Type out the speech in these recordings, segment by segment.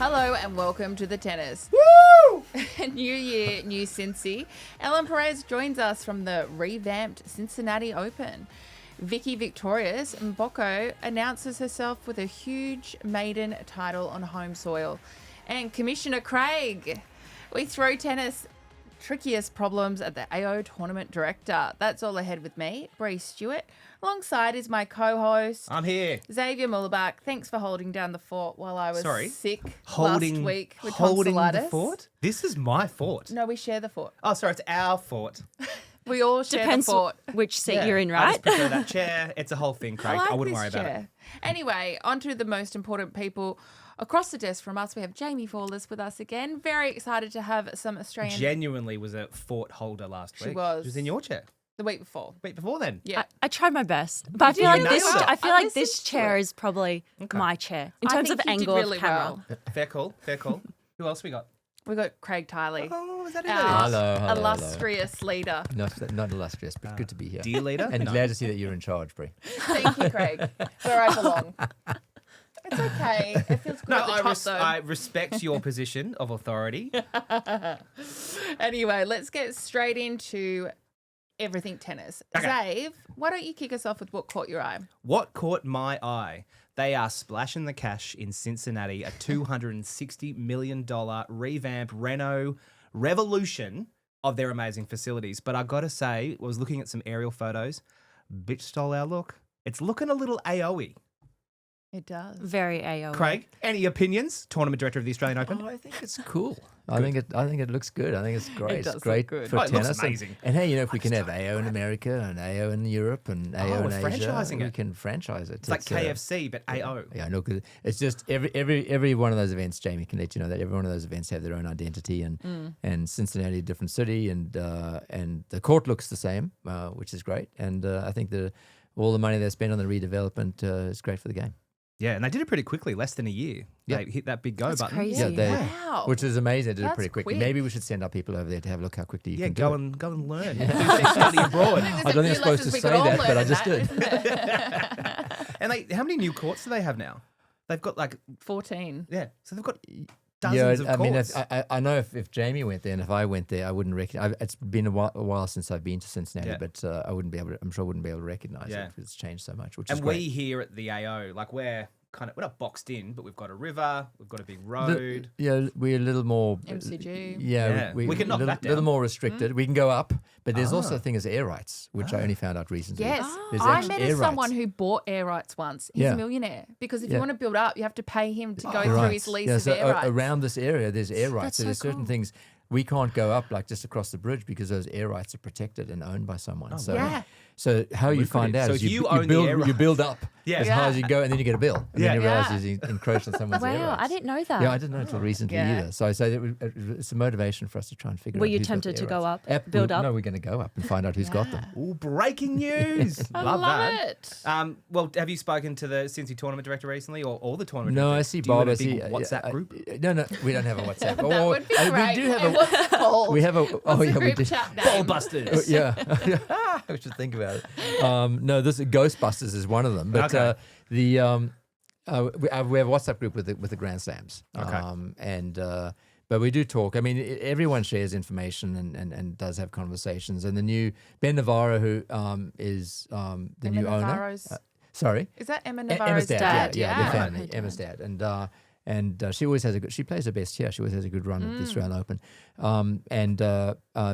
Hello and welcome to the tennis. Woo! New year, new Cincy. Ellen Perez joins us from the revamped Cincinnati Open. Victoria Mboko announces herself with a huge maiden title on home soil. And Commissioner Craig, we throw tennis trickiest problems at the AO Tournament Director. That's all ahead with me, Brie Stewart. Alongside is my co-host. I'm here. Xavier Mullerbach. Thanks for holding down the fort while I was sick last week with holding tonsillitis. the fort? This is my fort. No, we share the fort. Oh, sorry, it's our fort. We all share Depends the fort. which seat you're in, I right? just prefer that chair. It's a whole thing, Craig. I, like wouldn't this worry about chair. it. Anyway, on to the most important people. Across the desk from us, we have Jaimee Fourlis with us again. Very excited to have some Australian... Genuinely was a fort holder last week. She was. She was in your chair. The week before. Week before then. Yeah. I tried my best, but I feel You nailed it. like I this listened to chair it. is probably my chair in I terms think of you did angle really of camera. well. Fair call. Fair call. Who else we got? We got Craig Tiley. Oh, is that who Our that is? Hello. illustrious leader. Not illustrious, but good to be here. Dear leader? And No. glad to see that you're in charge, Brie. Thank you, Craig. Where I belong. It's okay. It feels good No, at the top, though. I respect your position of authority. Anyway, let's get straight into everything tennis. Okay. Zave, why don't you kick us off with what caught your eye? What caught my eye? They are splashing the cash in Cincinnati, a $260 million revamp reno revolution of their amazing facilities. But I got to say, I was looking at some aerial photos. Bitch stole our look. It's looking a little AO-y. It does. Very AO. Craig, any opinions? Tournament director of the Australian Open? Oh, I think it's cool. I think it looks good. I think it's great. It does It's great look good. for Oh, it looks tennis. amazing. And hey, if we can have AO in America and AO in Europe and AO we're in Asia, franchising we it. can franchise it. It's like KFC, but AO. Yeah, no, 'cause it's just every one of those events. Jaimee can let you know that every one of those events have their own identity, and Cincinnati, a different city, and the court looks the same, which is great. And I think all the money they spend on the redevelopment is great for the game. Yeah, and they did it pretty quickly, less than a year. Yeah. They hit that big go That's button. crazy. Yeah, Wow. which is amazing. They did it That's pretty quickly. quick. Maybe we should send our people over there to have a look how quickly you Yeah, can go do it. and learn. Do some study abroad. I don't think I'm supposed to say that, but I just did. And how many new courts do they have now? They've got 14. so they've got dozens of I mean, courts. I know if Jaimee went there and if I went there, I wouldn't recognize. It's been a while since I've been to Cincinnati, Yeah. but I wouldn't be able to. I'm sure I wouldn't be able to recognize Yeah. it. It's changed so much, which And is we great. here at the AO, we're not boxed in, but we've got a river, we've got a big road. We're a little more MCG. Yeah, we can knock little, that down. little more restricted. We can go up, but there's also a thing as air rights, which I only found out recently. Yes. There's I actually met air someone rights. who bought air rights once. He's Yeah. a millionaire. Because if you Yeah. want to build up, you have to pay him to go Air through rights. his lease Yeah, of so air rights. around this area, there's air rights. That's So there's so certain cool. things we can't go up like just across the bridge because those air rights are protected and owned by someone. So, yeah. so how you find out So is if you you own the build air you build up Yeah. as high as you go, and then you get a bill, and Yeah. then you realize Yeah. you encroached on someone's air Wow, rights. I didn't know that. Yeah, I didn't know until recently Yeah. either. So it's a motivation for us to try and figure Were out. you who's got tempted the to air go rights. up, build up? No, we're going to go up and find out who's got them. Ooh, breaking news! I love love that. it. Well, have you spoken to the Cincy tournament director recently, or all the tournament? No, I directors? see Do you have Bob. a I see big WhatsApp group. No, we don't have a WhatsApp. That Or- would be we great. do have And what's it called? We have a. Oh What's yeah, the we group do. chat name? Ballbusters. Yeah, we should think about it. No, this Ghostbusters is one of them. But Okay. we have a WhatsApp group with the Grand Slams. Okay. But we do talk. I mean, everyone shares information and does have conversations. And the new Ben Navarro, who is the Emma new owner. Navarro's- Sorry. Is that Emma Emma's Navarro's dad? Yeah, Yeah. their family. Emma's dad, and she always has she plays her best here. She always has a good run at the Australian Open.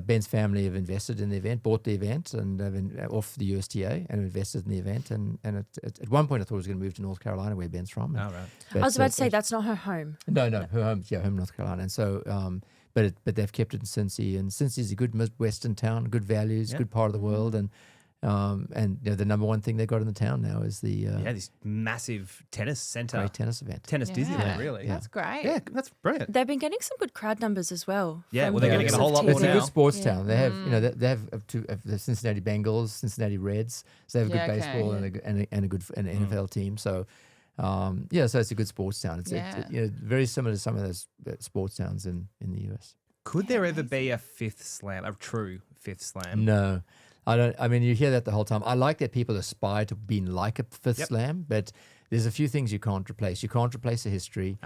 Ben's family have invested in the event, bought the event, and have been off the USTA and invested in the event. And at one point I thought it was going to move to North Carolina, where Ben's from. Oh, right. But, I was about to say that's not her home. no, her home's North Carolina, and so. But they've kept it in Cincy, and Cincy's a good Midwestern town, good values, good part of the world, and the number one thing they've got in the town now is the This massive tennis centre, great tennis event. tennis Disneyland, really. Yeah. That's great. Yeah, that's brilliant. They've been getting some good crowd numbers as well. Yeah, from well, they're the gonna looks get a whole of lot more It's a TV. now. good sports town. They have, they have the Cincinnati Bengals, Cincinnati Reds. So they have a good Yeah, baseball okay. and a good NFL team. So, so it's a good sports town. It's very similar to some of those sports towns in the US. Could there ever be a fifth slam, a true fifth slam? No, I don't. I mean, you hear that the whole time. I like that people aspire to being like a fifth Yep. slam, but there's a few things you can't replace. You can't replace the history.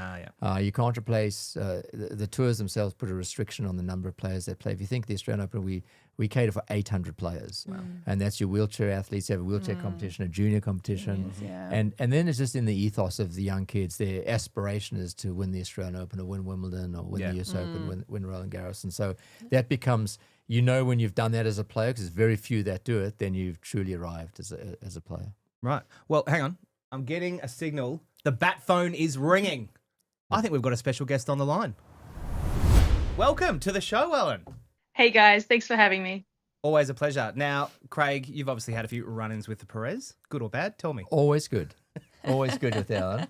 You can't replace the tours themselves. Put a restriction on the number of players that play. If you think the Australian Open, we cater for 800 players, and that's your wheelchair athletes. You have a wheelchair competition, a junior competition, and then it's just in the ethos of the young kids. Their aspiration is to win the Australian Open or win Wimbledon or win the US Open, win Roland Garros, and so that becomes, when you've done that as a player, because there's very few that do it, then you've truly arrived as a player. Right. Well, hang on. I'm getting a signal. The bat phone is ringing. I think we've got a special guest on the line. Welcome to the show, Ellen. Hey guys, thanks for having me. Always a pleasure. Now, Craig, you've obviously had a few run-ins with the Perez. Good or bad? Tell me. Always good. Always good with Ellen.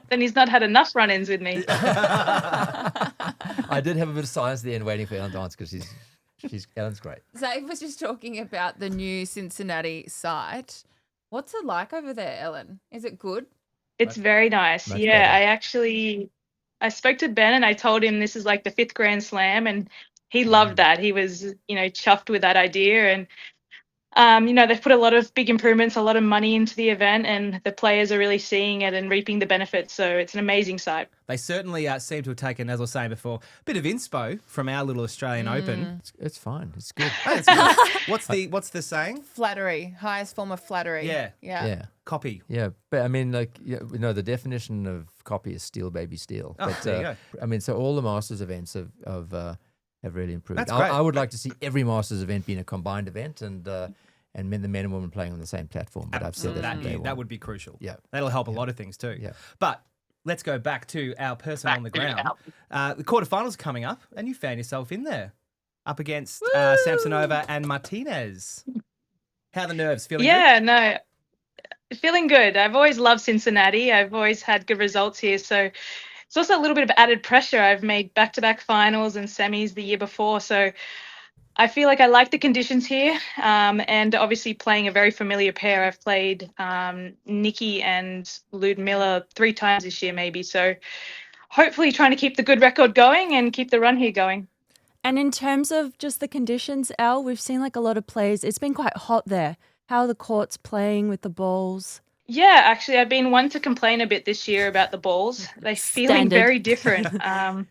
Then he's not had enough run-ins with me. I did have a bit of silence at the end waiting for Ellen to answer because Ellen's great. Xave was just talking about the new Cincinnati site. What's it like over there, Ellen? Is it good? It's very nice. Much Yeah, better. I spoke to Ben and I told him this is like the 5th Grand Slam, and he loved that. He was, chuffed with that idea. And, they've put a lot of big improvements, a lot of money into the event, and the players are really seeing it and reaping the benefits. So it's an amazing site. They certainly seem to have taken, as I was saying before, a bit of inspo from our little Australian Open. It's fine. It's good. Oh, it's good. What's the saying? Flattery, highest form of flattery. Yeah. Copy. Yeah, but I mean, the definition of copy is steal, baby, steal. Oh, But there you go. I mean, so all the Masters events have really improved. That's great. I would like to see every Masters event being a combined event and the men and women playing on the same platform. But I've said that from day one. That would be crucial. Yeah. That'll help a lot of things too. Yeah. But let's go back to our person on the ground. The quarterfinals are coming up, and you found yourself in there up against Samsonova and Martinez. How are the nerves? Feeling good? No, feeling good. I've always loved Cincinnati. I've always had good results here. So it's also a little bit of added pressure. I've made back-to-back finals and semis the year before. So I feel like I like the conditions here, and obviously playing a very familiar pair. I've played Nikki and Ludmilla 3 times this year maybe, so hopefully trying to keep the good record going and keep the run here going. And in terms of just the conditions, Elle, we've seen like a lot of players. It's been quite hot there. How are the courts playing with the balls? Yeah, actually, I've been one to complain a bit this year about the balls. They're feeling very different.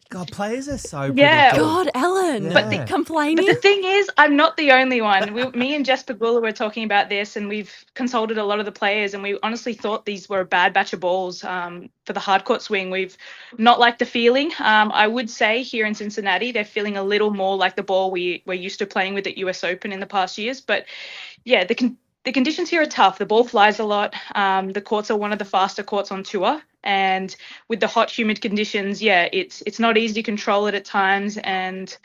God, players are so Yeah. predictable. God, Ellen, Yeah. complaining. But the thing is, I'm not the only one. Me and Jess Pagula were talking about this, and we've consulted a lot of the players, and we honestly thought these were a bad batch of balls for the hardcourt swing. We've not liked the feeling. I would say here in Cincinnati, they're feeling a little more like the ball we're used to playing with at US Open in the past years. But yeah, the conditions here are tough. The ball flies a lot. The courts are one of the faster courts on tour. And with the hot, humid conditions, it's not easy to control it at times. And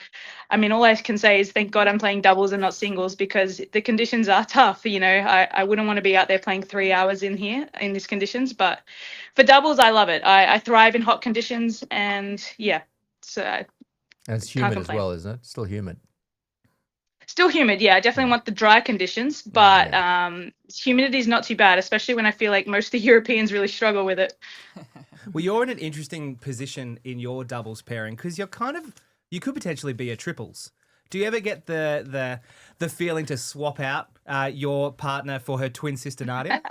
I mean, all I can say is thank God I'm playing doubles and not singles, because the conditions are tough. I wouldn't want to be out there playing 3 hours in here in these conditions. But for doubles, I love it. I thrive in hot conditions. And so And it's Can't humid as complain. well, isn't it? Still humid. still humid. Yeah, I definitely want the dry conditions, but humidity is not too bad, especially when I feel like most of the Europeans really struggle with it. Well, you're in an interesting position in your doubles pairing because you could potentially be a triples. Do you ever get the feeling to swap out your partner for her twin sister Nadia?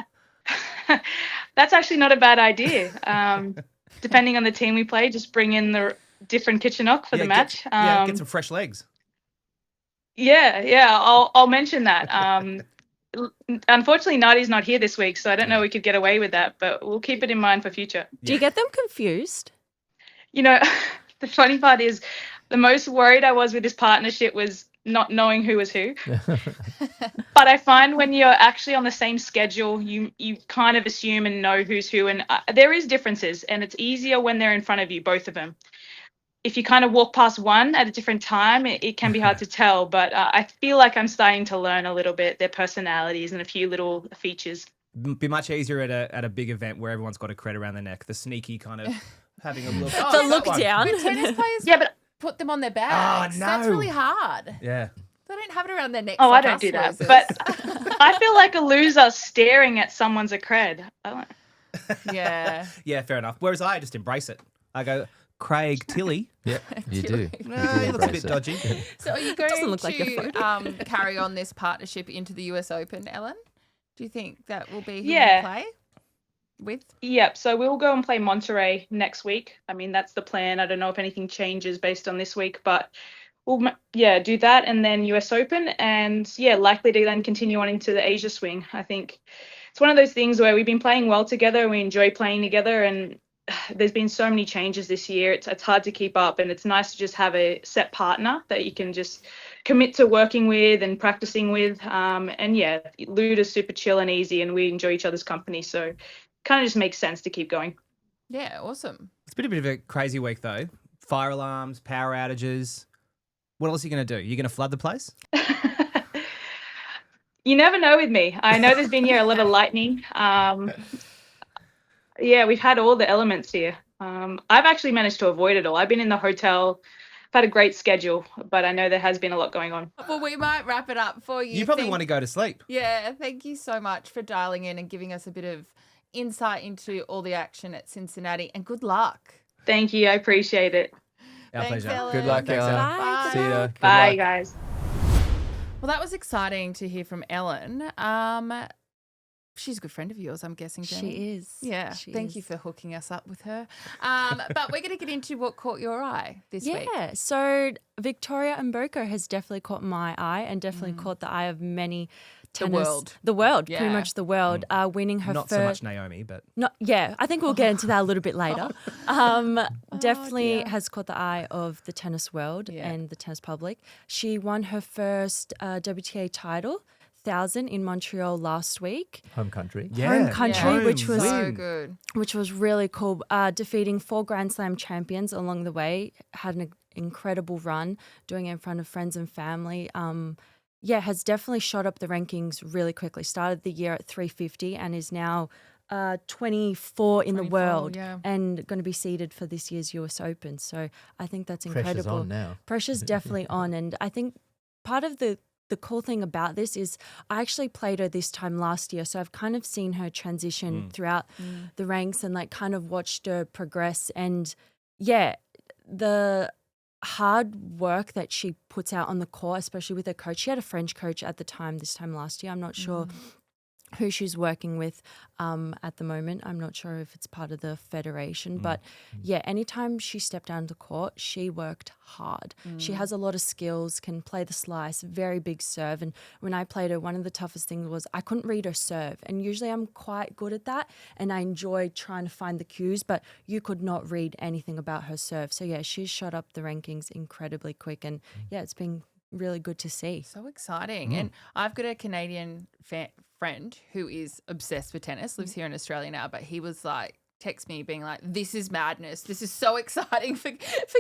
That's actually not a bad idea. Depending on the team we play, just bring in the different Kitchenok for the match. Get some fresh legs. I'll mention that. Unfortunately, Nadia's not here this week, so I don't know if we could get away with that, but we'll keep it in mind for future. Do you get them confused? You know, the funny part is the most worried I was with this partnership was not knowing who was who. But I find when you're actually on the same schedule, you kind of assume and know who's who. And there is differences, and it's easier when they're in front of you, both of them. If you kind of walk past one at a different time, it can be hard to tell. But I feel like I'm starting to learn a little bit their personalities and a few little features. Be much easier at a big event where everyone's got a cred around their neck. The sneaky kind of having a look. The look down. But tennis players but put them on their bags. no. That's really hard. Yeah. They don't have it around their necks. Oh, like I don't us do that. losers. But I feel like a loser staring at someone's a cred. yeah. Yeah, fair enough. Whereas I just embrace it. I go, Craig Tiley. Yeah, you do. No, he looks a bit dodgy. So are you going Doesn't look like your to carry on this partnership into the US Open, Ellen? Do you think that will be who Yeah. you play? with? Yep. So we'll go and play Monterey next week. I mean, that's the plan. I don't know if anything changes based on this week, but we'll do that, and then US Open, and likely to then continue on into the Asia swing. I think it's one of those things where we've been playing well together. We enjoy playing together, and there's been so many changes this year. It's hard to keep up, and it's nice to just have a set partner that you can just commit to working with and practicing with. Luda's super chill and easy, and we enjoy each other's company. So kind of just makes sense to keep going. Yeah, awesome. It's been a bit of a crazy week though. Fire alarms, power outages. What else are you going to do? You going to flood the place? You never know with me. I know there's been a lot of lightning. We've had all the elements here. I've actually managed to avoid it all. I've been in the hotel. I've had a great schedule, but I know there has been a lot going on. Well, we might wrap it up for you. You probably want to go to sleep. Yeah, thank you so much for dialing in and giving us a bit of insight into all the action at Cincinnati, and good luck. Thank you. I appreciate it. Our Thanks, pleasure. Ellen. Good luck, Thanks, Ellen. Ellen. Bye. See ya. Good Bye, luck. guys. Well, that was exciting to hear from Ellen. She's a good friend of yours, I'm guessing, Jenny. She is. Yeah, She thank is. you for hooking us up with her. But we're going to get into what caught your eye this week. Yeah, so Victoria Mboko has definitely caught my eye and definitely caught the eye of many tennis. world. The world, Yeah. pretty much the world, winning her Not first. so much Naomi, but I think we'll get into that a little bit later. Definitely has caught the eye of the tennis world and the tennis public. She won her first WTA title, 1000 in Montreal last week. Home country. Home country, which was so good. which was really cool. Defeating 4 Grand Slam champions along the way, had an incredible run, doing it in front of friends and family. Has definitely shot up the rankings really quickly. Started the year at 350 and is now 24 in the 24, world yeah. and going to be seeded for this year's US Open. So I think that's incredible. Pressure's on now. Pressure's definitely on. And I think part of the cool thing about this is I actually played her this time last year. So I've kind of seen her transition throughout the ranks and like kind of watched her progress. And the hard work that she puts out on the court, especially with her coach. She had a French coach at the time, this time last year. I'm not sure who she's working with at the moment. I'm not sure if it's part of the federation. But anytime she stepped down to court, she worked hard. She has a lot of skills, can play the slice, very big serve. And when I played her, one of the toughest things was I couldn't read her serve. And usually I'm quite good at that. And I enjoy trying to find the cues, but you could not read anything about her serve. So she's shot up the rankings incredibly quick. And it's been really good to see. So exciting. And I've got a Canadian friend who is obsessed with tennis, lives here in Australia now, but he was like, text me being like, this is madness. This is so exciting for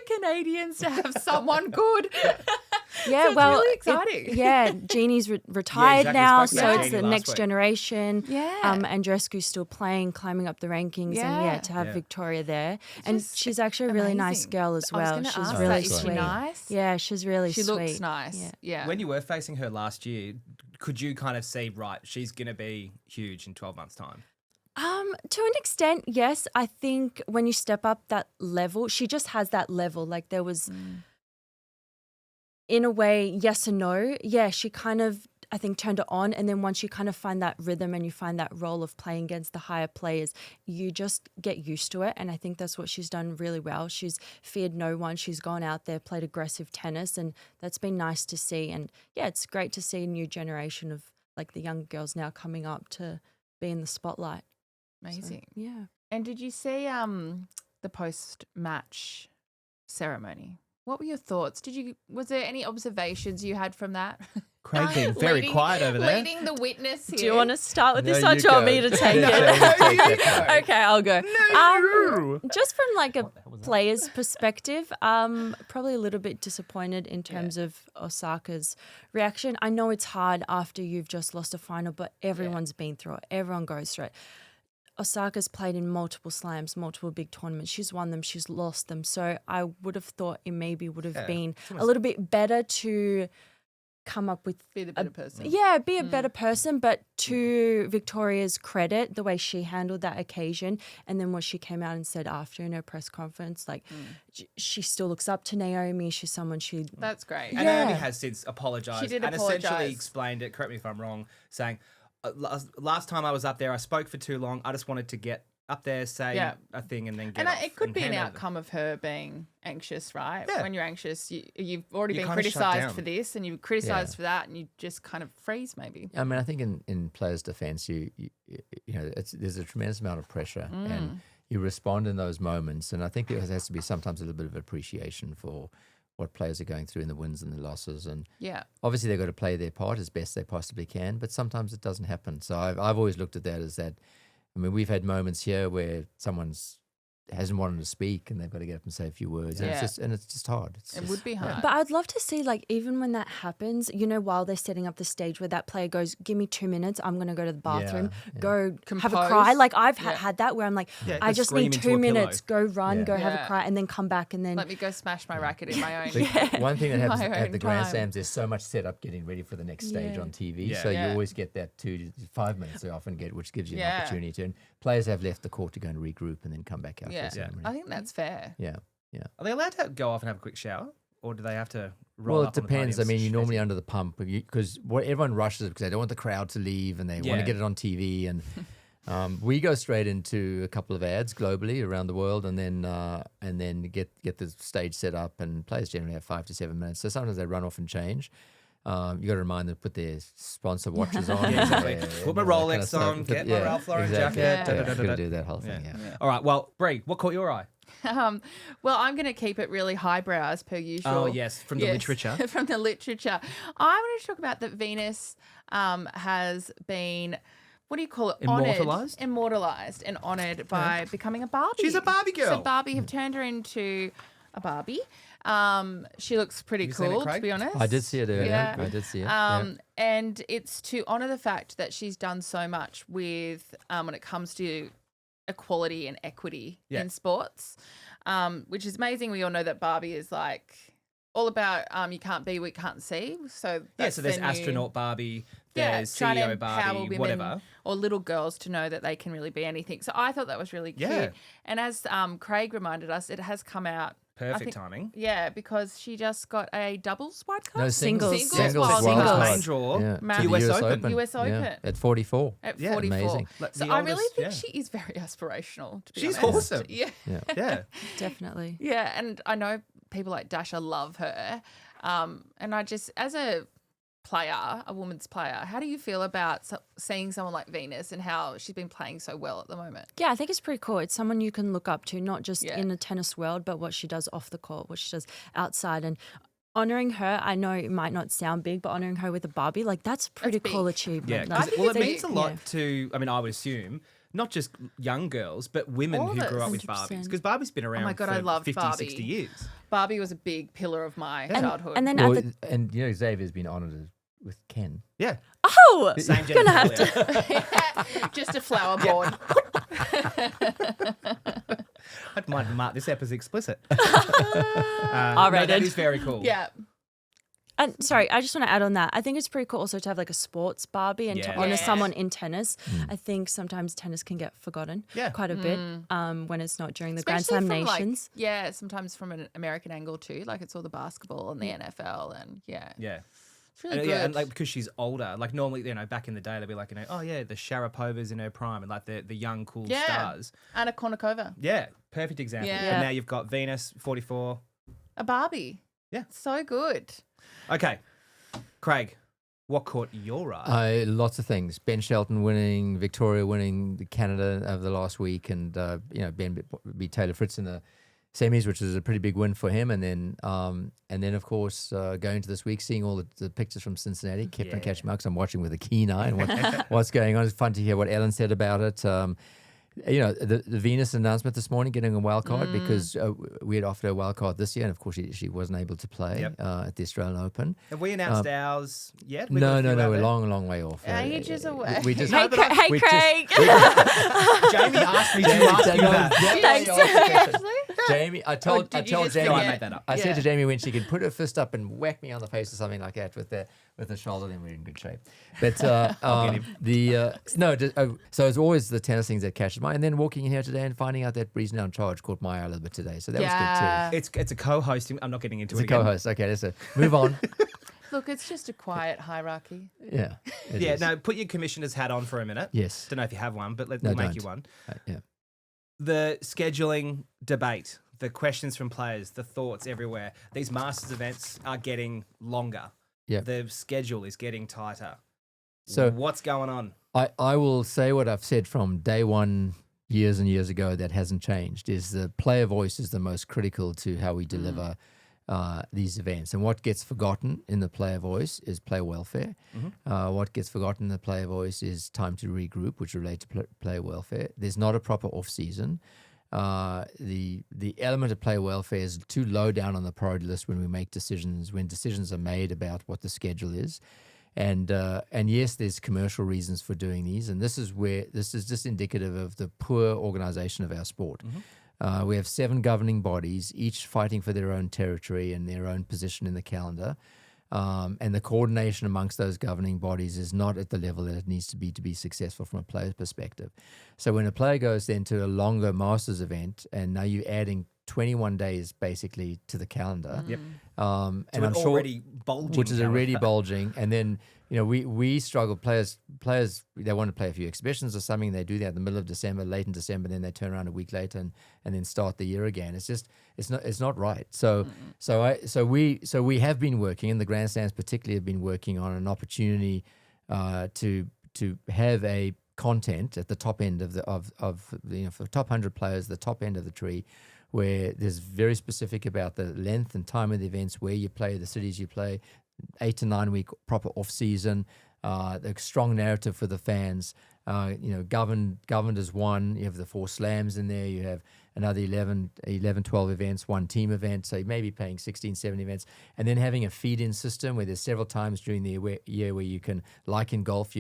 Canadians to have someone good. Yeah, So it's really exciting. Jeannie's retired exactly. now, Spoke so about it's Jeannie the last next week. generation. Yeah. Andreescu's still playing, climbing up the rankings, and to have Yeah. Victoria there. And Just she's actually a really nice amazing. girl as I was well. gonna She's ask really that. Is she sweet. nice? Yeah, she's really She sweet. looks nice. Yeah. when you were facing her last year, could you kind of see, right, she's going to be huge in 12 months' time? To an extent, yes. I think when you step up that level, she just has that level. Like there was, in a way, yes and no. Yeah, she kind of, I think, turned it on. And then once you kind of find that rhythm and you find that role of playing against the higher players, you just get used to it. And I think that's what she's done really well. She's feared no one. She's gone out there, played aggressive tennis, and that's been nice to see. And it's great to see a new generation of like the young girls now coming up to be in the spotlight. Amazing. So, yeah. And did you see the post-match ceremony? What were your thoughts? Was there any observations you had from that? Craig being very quiet over there. Leading the witness here. Do you want to start with No, this or you do you want go. me to take No, it? you go. Okay, I'll go. No. Just from like a player's perspective, probably a little bit disappointed in terms of Osaka's reaction. I know it's hard after you've just lost a final, but everyone's been through it. Everyone goes through it. Osaka's played in multiple slams, multiple big tournaments. She's won them, she's lost them. So I would have thought it maybe would have been a little bit better to come up with Be the better person. be a better person, but to Victoria's credit, the way she handled that occasion and then what she came out and said after in her press conference, like she still looks up to Naomi. She's someone she... That's great. And Naomi has since apologised She did and apologise. essentially explained it, correct me if I'm wrong, saying, last time I was up there, I spoke for too long. I just wanted to get up there, say Yeah. a thing, and then get And off it could and be an hand over. outcome of her being anxious, right? Yeah. When you're anxious, you've already You been kinda shut criticised down. for this and you've criticised Yeah. for that and you just kind of freeze maybe. I mean, I think in players' defence, you know, there's a tremendous amount of pressure, and you respond in those moments. And I think there has to be sometimes a little bit of appreciation for what players are going through in the wins and the losses. And Yeah. obviously, they've got to play their part as best they possibly can, but sometimes it doesn't happen. So I've always looked at that as that. I mean, we've had moments here where someone's hasn't wanted to speak and they've got to get up and say a few words. Yeah. And it's just hard. It would be hard. But I'd love to see, like, even when that happens, you know, while they're setting up the stage where that player goes, give me 2 minutes, I'm going to go to the bathroom, go have a cry. Compose. Like, I've Yeah. had that where I'm like, Yeah, I just just scream need into a 2 pillow. minutes, go run, Yeah. go have Yeah. a cry, and then come back and then. Let me go smash my racket in my own. One thing that happens My at own the Grand time. Slams, there's so much set up getting ready for the next stage Yeah. on TV. Yeah. So Yeah. you always get that 2 to 5 minutes they often get, which gives you Yeah. an opportunity to. And players have left the court to go and regroup and then come back out Yeah. for the ceremony. I think that's fair. Yeah. Are they allowed to go off and have a quick shower, or do they have to roll Well, it up on the depends. I podium mean, you're normally schmizzy? under the pump because everyone rushes because they don't want the crowd to leave and they want Yeah. to get it on TV. And we go straight into a couple of ads globally around the world, and then get the stage set up. And players generally have 5 to 7 minutes. So sometimes they run off and change. You got to remind them to put their sponsor watches on. Yeah, exactly. and Put my all that kind Rolex of stuff. on, get my Ralph Lauren exactly. jacket, Yeah. Yeah, gotta do that whole thing. Yeah. Yeah. All right. Well, Brie, what caught your eye? Well, I'm going to keep it really highbrow as per usual. Oh, yes, from the literature. From the literature. I want to talk about that Venus has been, what do you call it? Immortalised? Immortalised and honoured by becoming a Barbie. She's a Barbie girl. So Barbie have turned her into a Barbie. She looks pretty You seen it, cool, to Craig? be honest. I did see it earlier. Yeah. I did see it. And it's to honour the fact that she's done so much with when it comes to equality and equity Yeah. in sports, which is amazing. We all know that Barbie is like all about you can't be what you can't see. So that's So there's the new- astronaut Barbie, Yeah, there's trying to CEO empower Barbie, women whatever. or little girls to know that they can really be anything. So I thought that was really cute. Yeah. And as Craig reminded us, it has come out. I Perfect think- timing. Yeah, because she just got a doubles wide card. No, Singles. Singles wild Singles card. main draw Yeah, Ma- to the US Open. US Open. Yeah, at 44. At Yeah, 44. amazing. Like So the I really oldest- think yeah. she is very aspirational, to be She's honest. awesome. Yeah. Yeah. Definitely. Yeah, and I know people like Dasha love her. And I just, as a player, a woman's player, how do you feel about seeing someone like Venus and how she's been playing so well at the moment? Yeah, I think it's pretty cool. It's someone you can look up to, not just Yeah. in the tennis world, but what she does off the court, what she does outside. And honouring her, I know it might not sound big, but honouring her with a Barbie, like that's a pretty big. cool Yeah, achievement. 'cause- Like, well, it it's a- means a lot yeah. to, I mean, I would assume, not just young girls, but women All who of grew us. up with 100%. Barbies. Because Barbie's been around my God, for I loved 50, Barbie. 60 years. Barbie was a big pillar of my childhood. and then Well, at the and you know, Xavier's been honoured with Ken. Yeah. oh, Same gonna have genitalia. just a flower board. I might mark this ep as explicit. R-rated. No, that is very cool. Yeah. And sorry, I just want to add on that. I think it's pretty cool also to have like a sports Barbie and to Yeah. honor Yeah. someone in tennis. I think sometimes tennis can get forgotten Yeah. quite a bit when it's not during the Grand Especially Slam from, like, nations. yeah, sometimes from an American angle too. Like it's all the basketball and the NFL and yeah. Yeah. It's really And, good. yeah, and like because she's older, like normally, you know, back in the day, they'd be like, you know, oh yeah, the Sharapova's in her prime, and like the young cool Yeah. stars. Anna Kournikova. Yeah, perfect example. Yeah. But now you've got Venus, 44. A Barbie. Yeah. So good. Okay, Craig, what caught your eye? Lots of things. Ben Shelton winning, Victoria winning the Canada over the last week, and you know, Ben beat Taylor Fritz in the semis, which is a pretty big win for him. And then of course, going to this week, seeing all the pictures from Cincinnati, kept on catching marks. I'm watching with a keen eye and what's going on. It's fun to hear what Ellen said about it. You know, the Venus announcement this morning, getting a wild card because we had offered her a wild card this year, and of course she wasn't able to play at the Australian Open. Have we announced ours yet? No, we're long way off. Ages away. We just, Hey, we just- Craig. Jaimee asked me to ask you that. Actually? Jaimee, I told did you just Jaimee. forget? No, I made that up. I said Yeah. to Jaimee when she could put her fist up and whack me on the face or something like that with the shoulder, then we're in good shape. But so it's always the tennis things that catches my. And then walking in here today and finding out that Bree's now in charge caught my eye a little bit today. So that was good too. It's a co-hosting. I'm not getting into It's it a co-host. Okay, let's move on. Look, it's just a quiet hierarchy. Yeah. it Yeah, is. no, put your commissioner's hat on for a minute. Yes. Don't know if you have one, but No, we'll make don't. you one. Yeah. the scheduling debate, the questions from players, the thoughts everywhere. These Masters events are getting longer. Yeah. The schedule is getting tighter. So what's going on? I will say what I've said from day one years and years ago that hasn't changed, is the player voice is the most critical to how we deliver these events. And what gets forgotten in the player voice is player welfare. What gets forgotten in the player voice is time to regroup, which relate to player welfare. There's not a proper off-season. The element of player welfare is too low down on the priority list when we make decisions, when decisions are made about what the schedule is. And yes, there's commercial reasons for doing these, and this is just indicative of the poor organization of our sport. We have 7 governing bodies, each fighting for their own territory and their own position in the calendar. And the coordination amongst those governing bodies is not at the level that it needs to be successful from a player's perspective. So when a player goes then to a longer Masters event, and now you're adding 21 days basically to the calendar. And I'm sure already bulging, which is already bulging. And then, we struggle. Players, they want to play a few exhibitions or something. They do that in the middle of December, late in December, then they turn around a week later and then start the year again. It's not right. So we have been working, and the Grand Slams particularly have been working on an opportunity to have a content at the top end of for the top 100 players, the top end of the tree, where there's very specific about the length and time of the events, where you play, the cities you play, 8 to 9 week proper off season, the strong narrative for the fans. Governed as one. You have the 4 slams in there. You have another 11, 12 events, one team event. So you may be playing 16, 17 events, and then having a feed-in system where there's several times during the year where you can, like in golf,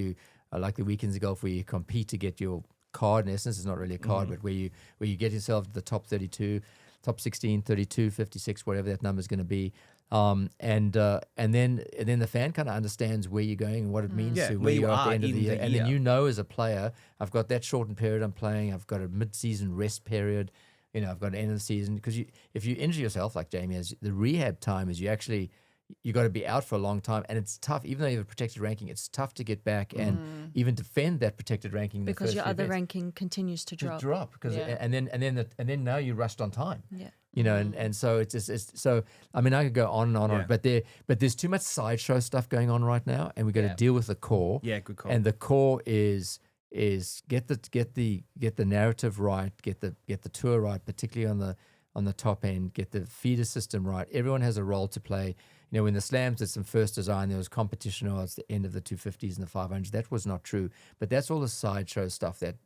like the weekends of golf, where you compete to get your card. In essence, it's not really a card, but where you get yourself to the top 32, top 16, 32, 56, whatever that number is going to be. And then the fan kind of understands where you're going and what it means to where you are at the end of the year. And then as a player, I've got that shortened period I'm playing. I've got a mid-season rest period. I've got an end of the season. Because if you injure yourself, like Jaimee has, the rehab time is you got to be out for a long time, and it's tough. Even though you have a protected ranking, it's tough to get back and even defend that protected ranking. Because your other ranking continues to drop. Because and then now you're rushed on time. Yeah. And so it's so. I mean, I could go on and on, but there's too much sideshow stuff going on right now, and we got to deal with the core. Yeah, good call. And the core is get the narrative right, get the tour right, particularly on the top end, get the feeder system right. Everyone has a role to play. When the slams did some first design, there was competition at the end of the 250s and the 500s. That was not true. But that's all the sideshow stuff that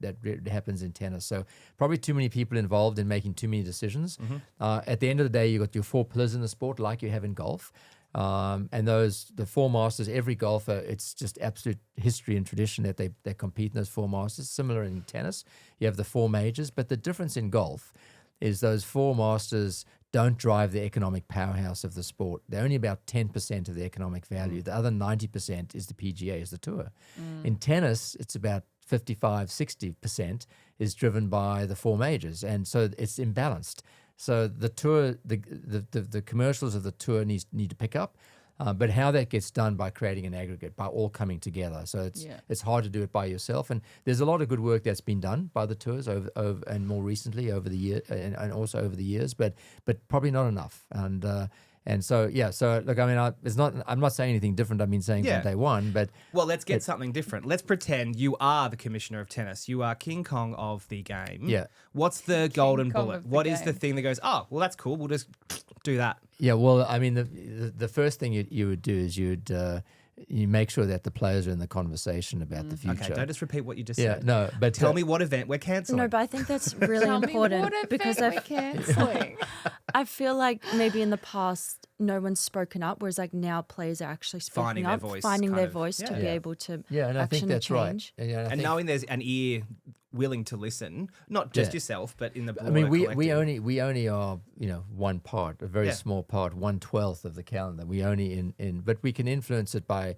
happens in tennis. So probably too many people involved in making too many decisions. At the end of the day, you've got your 4 pillars in the sport, like you have in golf. And the 4 Masters, every golfer, it's just absolute history and tradition that they compete in those 4 Masters. Similar in tennis, you have the 4 majors. But the difference in golf is those 4 Masters don't drive the economic powerhouse of the sport. They're only about 10% of the economic value. The other 90% is the PGA, is the tour. In tennis, it's about 55, 60% is driven by the 4 majors. And so it's imbalanced. So the tour, the commercials of the tour need to pick up. But how that gets done by creating an aggregate, by all coming together. So it's hard to do it by yourself. And there's a lot of good work that's been done by the tours over and more recently over the year and also over the years, but probably not enough. And so look, I mean, I'm not saying anything different. I've been saying from day one, but let's get something different. Let's pretend you are the commissioner of tennis. You are King Kong of the game. Yeah. What's the golden bullet? What is the thing that goes, oh, well, that's cool. We'll just do that. Yeah. Well, I mean, the first thing you would do is you make sure that the players are in the conversation about the future. Okay, don't just repeat what you just said. No, but tell me what event we're cancelling. No, but I think that's really important because we're cancelling. I feel like maybe in the past no one's spoken up, whereas like now players are actually speaking up, finding their voice to be able to and I think that's change. Right. And knowing there's an ear willing to listen, not just yourself, but in the broader collective. we only are one part, a very small part, 1/12 of the calendar. We only but we can influence it by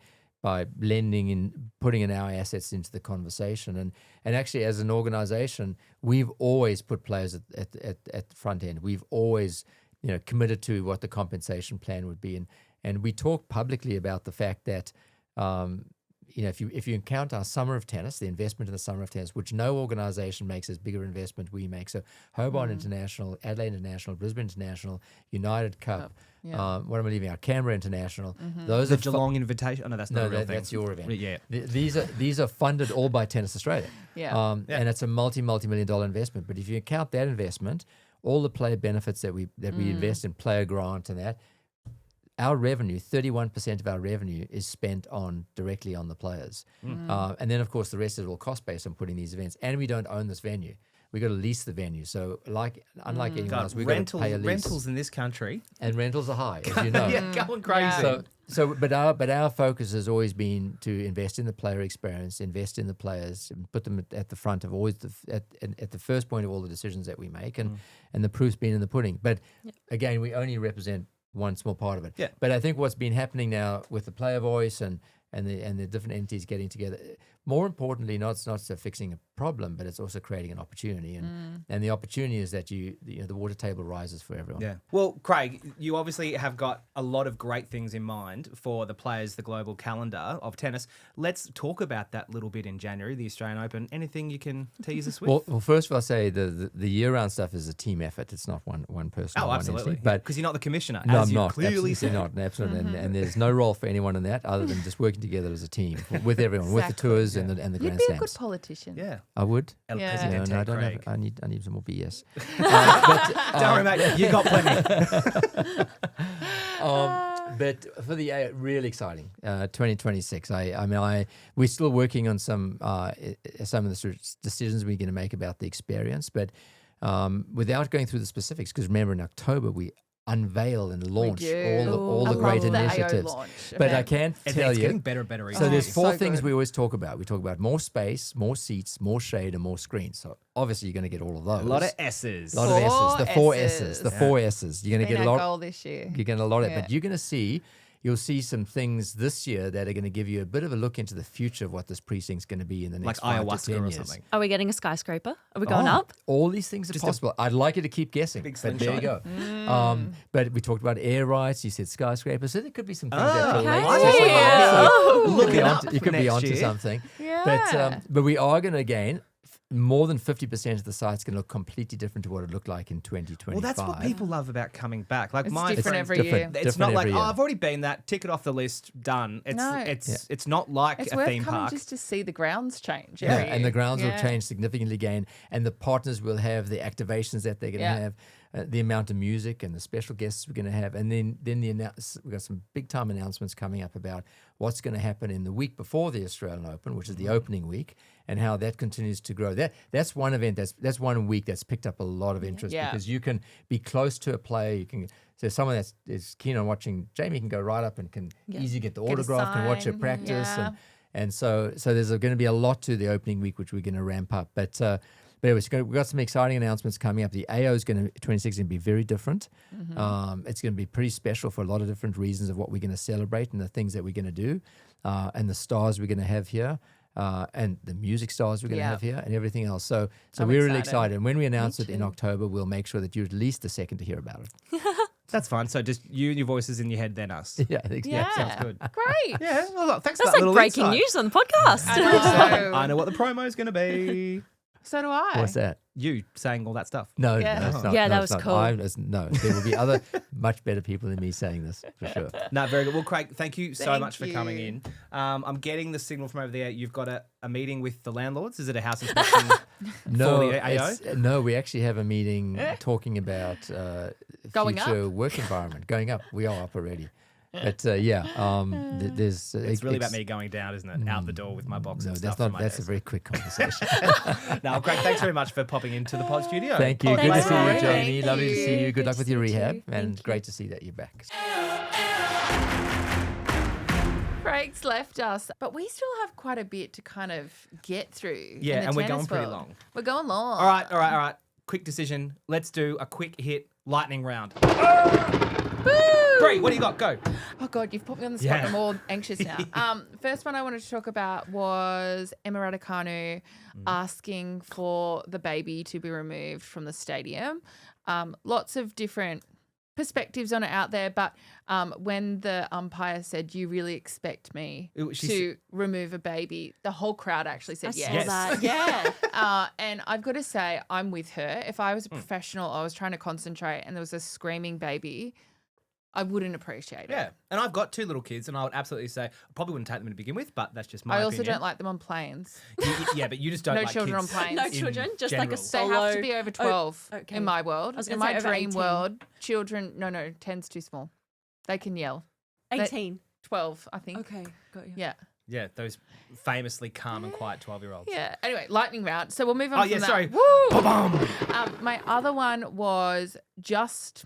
lending and putting in our assets into the conversation. And actually, as an organization, we've always put players at the front end. We've always committed to what the compensation plan would be, and we talk publicly about the fact that if you count our summer of tennis, the investment in the summer of tennis, which no organisation makes as bigger investment we make. So Hobart International, Adelaide International, Brisbane International, United Cup. What am I leaving out? Canberra International. Those The are Geelong Invitation. Oh no, that's not a real thing. that's your event. Yeah. These are funded all by Tennis Australia. And it's a multi-million-dollar investment. But if you count that investment, all the player benefits that we invest in, player grant and that, our revenue, 31% of our revenue is spent directly on the players. And then, of course, the rest is all cost-based on putting these events. And we don't own this venue. We got to lease the venue. So, unlike anyone else, we got to pay a lease. Rentals in this country, and rentals are high, as you know. going crazy. But our focus has always been to invest in the player experience, invest in the players, and put them at the front of always at the first point of all the decisions that we make, and the proof's been in the pudding. But again, we only represent one small part of it. Yeah. But I think what's been happening now with the player voice and the different entities getting together, more importantly, not fixing a problem, but it's also creating an opportunity. And the opportunity is that the water table rises for everyone. Yeah. Well, Craig, you obviously have got a lot of great things in mind for the players, the global calendar of tennis. Let's talk about that little bit in January, the Australian Open. Anything you can tease us with? Well, first of all, I'll say the year-round stuff is a team effort. It's not one person. Oh, one absolutely. entity. But because you're not the commissioner, no, as I'm you not. clearly Absolutely said. not. Absolutely. And there's no role for anyone in that other than just working together as a team with everyone, with the tours and the You'd Grand be a Slams. good politician. Yeah. I would. El Yeah. Presidente, No, I don't Craig. have. I need some more BS. Don't worry, mate. You got plenty. But for the really exciting 2026. We're still working on some of the decisions we're going to make about the experience, but without going through the specifics, because remember in October we unveil and launch all the great initiatives. But I can't tell It's you. getting better and better. So there's four so things good. we always talk about. We talk about more space, more seats, more shade, and more screens. So obviously you're going to get all of those. A lot of S's. A lot of S's. The four S's. S's. The four S's. You're going to Been get a our lot. goal this year. You're getting a lot of it, Yeah. but you're going to you'll see some things this year that are going to give you a bit of a look into the future of what this precinct's going to be in the Like next 5 to ayahuasca 10 or years. something. Are we getting a skyscraper? Are we going up? All these things are possible. I'd like you to keep guessing. Big But there you go. But we talked about air rights. You said skyscrapers. So there could be some things that relate to Okay. some- Oh. you Look could be it onto- up You could be next onto year. something. Yeah. But we are going to, again, more than 50% of the site's going to look completely different to what it looked like in 2025. Well, that's what people love about coming back. Like It's my different friends- every year. It's not like, every oh, year. I've already been that. Tick it off the list. Done. It's not like It's a worth theme coming park. just to see the grounds change. Yeah, every and the year. grounds will Yeah. change significantly again, and the partners will have the activations that they're going to have, the amount of music and the special guests we're going to have, and then we've got some big time announcements coming up about what's going to happen in the week before the Australian Open, which is the opening week, and how that continues to grow. That's one event that's 1 week that's picked up a lot of interest because you can be close to a player. You can. So someone that is keen on watching Jaimee can go right up and can easily get the Get a autograph and watch her sign, practice yeah. and so there's going to be a lot to the opening week, which we're going to ramp up. But anyway, we've got some exciting announcements coming up. The AO is going to 26 is going to be very different. It's going to be pretty special for a lot of different reasons of what we're going to celebrate and the things that we're going to do, and the stars we're going to have here. And the music stars we're going to have here and everything else. So I'm we're really excited. excited. And when we announce it in too. October, we'll make sure that you're at least the second to hear about it. That's fine. So just you and your voices in your head, then us. Yeah, I think Yeah. Sounds good. Great. Yeah. Well, look, thanks That's for that like little breaking insight. news on the podcast. I know. I know what the promo is going to be. So do I. What's that? You saying all that stuff. No, Yeah. no, it's not. Yeah, no, that it's was not. cool. No, there will be other much better people than me saying this for sure. No, very good. Well, Craig, thank you so Thank much for you. coming in. I'm getting the signal from over there. You've got a meeting with the landlords. Is it a house inspection No, for the AO? no, we actually have a meeting talking about Going future work environment. Going up. We are up already. But there's It's really about me going down, isn't it? Out the door with my box No, and that's stuff. not. for my That's a desk. very quick conversation. No, Craig, thanks very much for popping into the pod studio. Thank you. Oh, Good to thanks, see you, Craig. Jaimee. Thank Lovely to see you. you. Good luck Good with to your see you rehab, too. and Thank great to see that you're back. Craig's left us, but we still have quite a bit to kind of get through. Yeah, in the and we're tennis going pretty world. long. We're going long. All right. Quick decision. Let's do a quick hit lightning round. Brie, what do you got? Go. Oh God, you've put me on the spot. Yeah. I'm all anxious now. First one I wanted to talk about was Emma Raducanu asking for the baby to be removed from the stadium. Lots of different perspectives on it out there, but when the umpire said, "You really expect me to remove a baby," the whole crowd actually said yes. Saw that. Yeah. And I've got to say, I'm with her. If I was a professional, I was trying to concentrate, and there was a screaming baby, I wouldn't appreciate it. Yeah, and I've got 2 little kids, and I would absolutely say I probably wouldn't take them to begin with, but that's just my I also opinion. don't like them on planes. Yeah, but you just don't No like children kids on planes. No in children, just general. like a They solo. have to be over 12 okay. in my world. I was In gonna my say over dream 18. world, children, no, 10's too small. They can yell. 18. 12, I think. Okay, got you. Yeah. Yeah, those famously calm and quiet 12-year-olds. Yeah. Anyway, lightning round. So we'll move on Oh, from yeah, that. sorry. Woo! Ba-bum! My other one was just,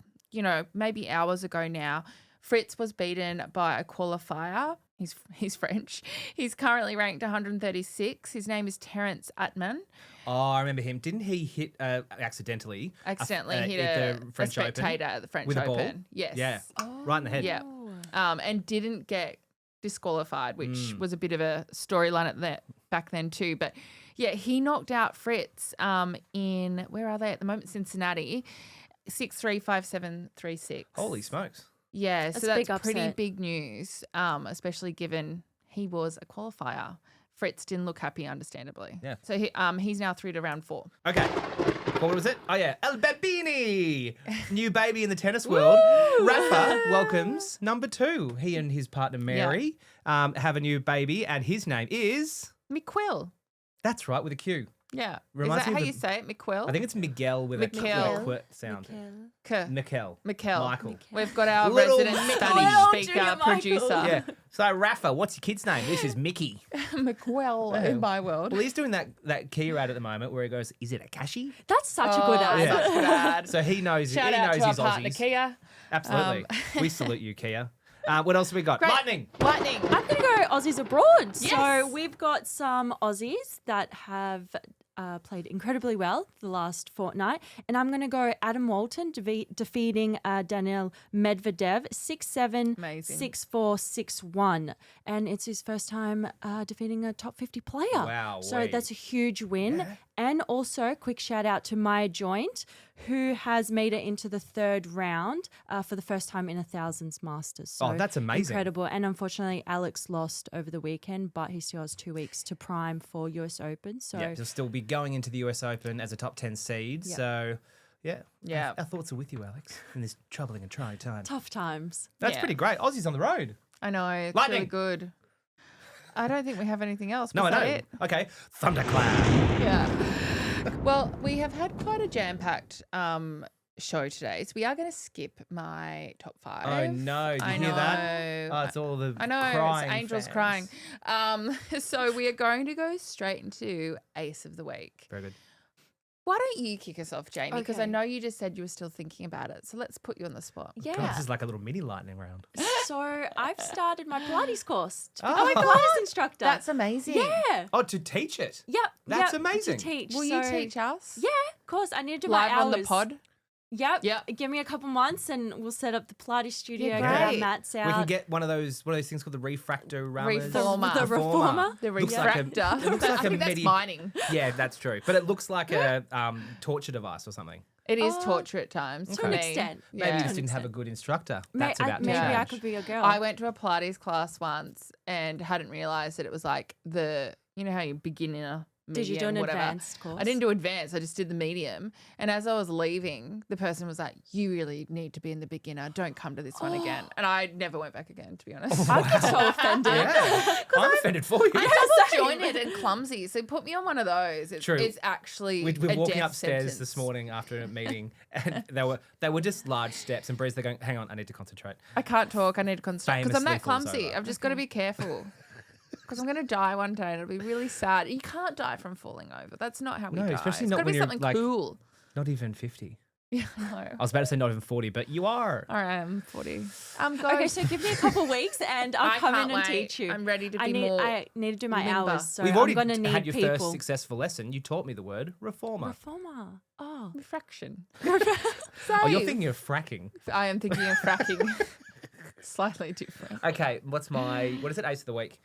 maybe hours ago now. Fritz was beaten by a qualifier. He's French. He's currently ranked 136. His name is Terence Atman. Oh, I remember him. Didn't he hit accidentally Hit at the French spectator Open at the French with a Open. ball? Yes. Yeah, right in the head. Yeah. And didn't get disqualified, which was a bit of a storyline back then too. But yeah, he knocked out Fritz in, where are they at the moment? Cincinnati, 6-3, 5-7, 3-6. Holy smokes. Yeah, That's so a big that's pretty upset. big news, especially given he was a qualifier. Fritz didn't look happy, understandably. Yeah. So he's now through to round 4. Okay. What was it? Oh, yeah. El Bambini. New baby in the tennis world. Rafa welcomes number 2. He and his partner, Mary, have a new baby, and his name is... Miquel. That's right, with a Q. Yeah. Reminds Is that me how of you say it? Miquel? I think it's Miguel with Miquel. a qu sound. Miquel. Miquel. Michael. We've got our Little resident Mickey. Spanish Little speaker Junior producer. Michael. Yeah. So, Rafa, what's your kid's name? This is Mickey. Miquel in my world. Well, he's doing that Kia ad at the moment where he goes, "Is it a cashy?" That's such a good ad. Yeah. Such a good ad. So he knows. Shout he out knows to our his partner Aussies. Kia. Absolutely. We salute you, Kia. What else have we got? Great. Lightning. Lightning. I'm going to go Aussies abroad. Yes. So we've got some Aussies that have played incredibly well the last fortnight. And I'm going to go Adam Walton defeating Daniil Medvedev 6-7, Amazing. 6-4, 6-1. And it's his first time defeating a top 50 player. Wow, So wait. that's a huge win. And also, quick shout out to Maya Joint, who has made it into the 3rd round for the first time in a Thousands Masters. So Oh, that's amazing. Incredible. And unfortunately, Alex lost over the weekend, but he still has 2 weeks to prime for US Open. So Yeah, he'll still be going into the US Open as a top 10 seed. Yeah. So, Yeah. Our thoughts are with you, Alex, in this troubling and trying time. tough times. That's Yeah. pretty great. Aussie's on the road. I know. It's Lightning. really good. I don't think we have anything else. No, Was I that know. it? Okay. Thunderclap. Yeah. Well, we have had quite a jam-packed show today, so we are going to skip my top 5. Oh, no. Did you I hear that? know. Oh, it's all the I know, crying it's angels fans. crying. So we are going to go straight into Ace of the Week. Very good. Why don't you kick us off, Jaimee? Because I Okay. know you just said you were still thinking about it. So let's put you on the spot. Yeah. God, this is like a little mini lightning round. So I've started my Pilates course to Oh. become a Pilates instructor. That's amazing. yeah. Oh, to teach it. Yep. That's yep, amazing. To teach. Will you So- teach us? Yeah, of course. I need to do Live my hours. on the pod? Yep. Yep. Give me a couple months and we'll set up the Pilates studio, Yeah, get our great. mats out. We can get one of those things called the refractoramas. Reformer. The reformer. The Looks like a- refractor. it looks like I a think that's medi- mining. Yeah, that's true. But it looks like a torture device or something. It is Oh, torture at times. to for an me. extent. Maybe Yeah. you just didn't have a good instructor. That's about to maybe I change. could be a girl. I went to a Pilates class once and hadn't realised that it was like you know how you beginner, medium, Did you do an whatever. advanced course? I didn't do advanced. I just did the medium. And as I was leaving, the person was like, "You really need to be in the beginner. Don't come to this one again." And I never went back again, to be honest. I get so offended. Yeah. I'm offended for you. I'm double jointed and clumsy, so put me on one of those. It's, True. it's actually We're a walking death upstairs sentence. this morning after a meeting, and they were just large steps. And Bree's, they're going, "Hang on, I need to concentrate." I can't talk. I need to concentrate because I'm that Famously falls clumsy. over. I've just got to be careful. Because I'm going to die one day and it'll be really sad. You can't die from falling over. That's not how we No, die. especially It's not got to when be you're, something like- cool. Not even 50. Yeah, I know. I was about to say not even 40, but you are. All right, I'm 40. I'm Okay, so give me a couple weeks and I'll I come can't in and wait. teach you. I'm ready to be I need, more I need to do my limber. hours, so We've I'm already going to need had your people. first successful lesson. You taught me the word reformer. Reformer. Oh. refraction. Oh, you're thinking of fracking. I am thinking of fracking. Slightly different. Okay, what is it? Ace of the week.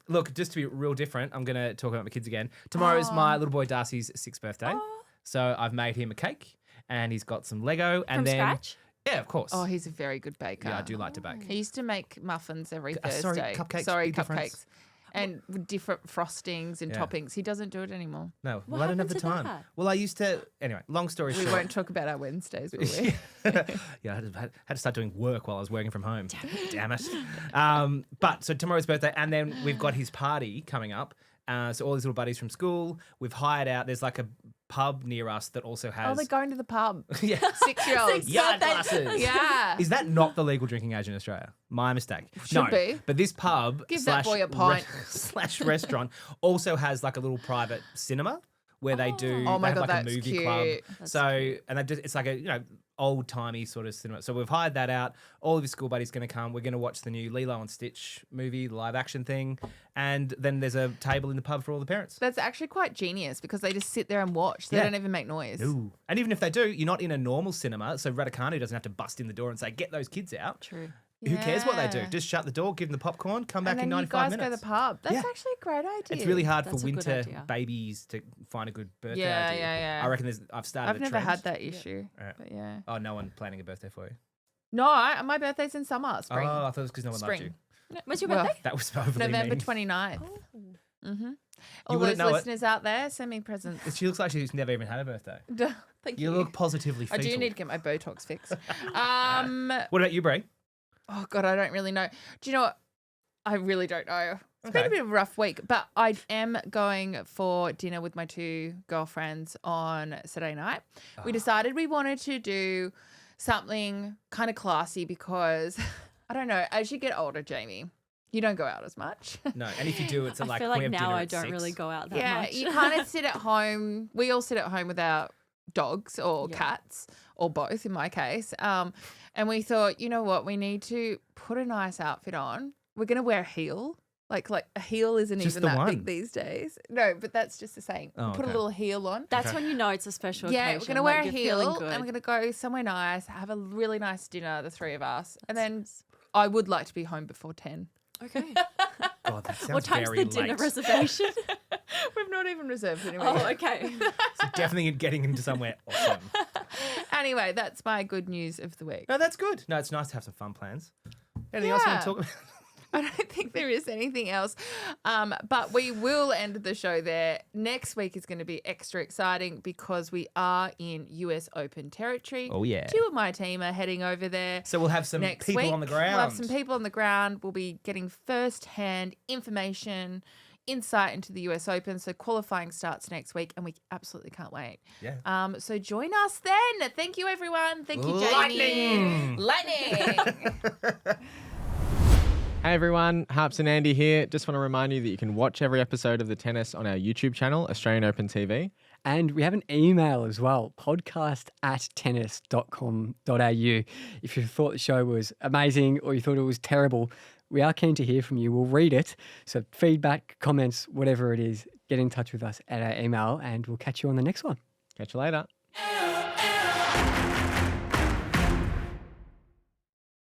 Look, just to be real different, I'm going to talk about my kids again. Tomorrow's my little boy Darcy's 6th birthday. Oh. So I've made him a cake and he's got some Lego. And From then scratch? Yeah, of course. Oh, he's a very good baker. Yeah, I do like to bake. He used to make muffins every sorry, Thursday. cupcakes, big difference. cupcakes. And with different frostings and Yeah. toppings. He doesn't do it anymore. No, What well, I don't have the happened to time. that? Well, I used to. Anyway, long story We short. won't talk about our Wednesdays, will we? Yeah, I had to start doing work while I was working from home. Damn it. But so tomorrow's birthday, and then we've got his party coming up. So all these little buddies from school, we've hired out. There's like a pub near us that also has. Oh, they're going to the pub. yeah. 6-year-olds. Yard glasses. Yeah. Is that not the legal drinking age in Australia? My mistake. Should no, be. But this pub Give that boy a pint. slash restaurant also has like a little private cinema where they do Oh my they have God, like a that's movie cute. club. That's So and they just, it's like a old timey sort of cinema. So we've hired that out. All of his school buddies going to come. We're going to watch the new Lilo and Stitch movie, the live action thing, and then there's a table in the pub for all the parents. That's actually quite genius because they just sit there and watch. They Yeah. don't even make noise. Ooh. And even if they do, you're not in a normal cinema, so Raducanu doesn't have to bust in the door and say, "Get those kids out." True. Who cares what they do? Yeah. Just shut the door, give them the popcorn, come back And then in you 95 guys minutes. go to the pub. That's Yeah. actually a great idea. It's really hard That's for a good winter idea. babies to find a good birthday Yeah, idea. yeah. I reckon I've started I've a never trend. had that issue. Right. But yeah. Oh, no one planning a birthday for you? No, my birthday's in summer, spring. Oh, I thought it was because no one loved you. Spring. When's your Well, birthday? That was overly November mean. 29th. Mm-hmm. All those wouldn't know it. listeners out there, send me presents. She looks like she's never even had a birthday. Thank You you. look positively I fetal. do need to get my Botox fixed. What about you, Brie? Oh God, I don't really know. Do you know what? I really don't know. It's been Okay. a bit of a rough week, but I am going for dinner with my 2 girlfriends on Saturday night. We decided we wanted to do something kind of classy because I don't know. As you get older, Jaimee, you don't go out as much. No, and if you do, it's a, I like feel we like have now dinner I at don't 6. really go out that Yeah, much. you kind of sit at home. We all sit at home with our dogs or Yeah. cats or both in my case. And we thought, you know what? We need to put a nice outfit on. We're going to wear a heel. Like a heel isn't Just even the that one. big these days. No, but that's just the saying. Oh, Put a okay. little heel on. That's Okay. when you know it's a special Yeah, occasion. we're going to wear like a you're feeling heel good. and we're going to go somewhere nice, have a really nice dinner, the 3 of us. And then That's- I would like to be home before 10. Okay. God, that sounds What time's very the dinner late. reservation? We've not even reserved anywhere. Oh, yet. okay. So definitely getting into somewhere awesome. Anyway, that's my good news of the week. No, that's good. No, it's nice to have some fun plans. Anything else you want to Yeah. talk about? I don't think there is anything else. But we will end the show there. Next week is going to be extra exciting because we are in US Open territory. Oh, yeah. 2 of my team are heading over there. So we'll have some Next people week. on the ground. We'll have some people on the ground. We'll be getting first-hand information, insight into the US Open. So qualifying starts next week, and we absolutely can't wait. Yeah. So join us then. Thank you, everyone. Thank you, Lightning! Jaimee. Lightning. Hey everyone, Harps and Andy here. Just want to remind you that you can watch every episode of The Tennis on our YouTube channel, Australian Open TV. And we have an email as well, podcast@tennis.com.au. If you thought the show was amazing or you thought it was terrible, we are keen to hear from you. We'll read it. So feedback, comments, whatever it is, get in touch with us at our email and we'll catch you on the next one. Catch you later.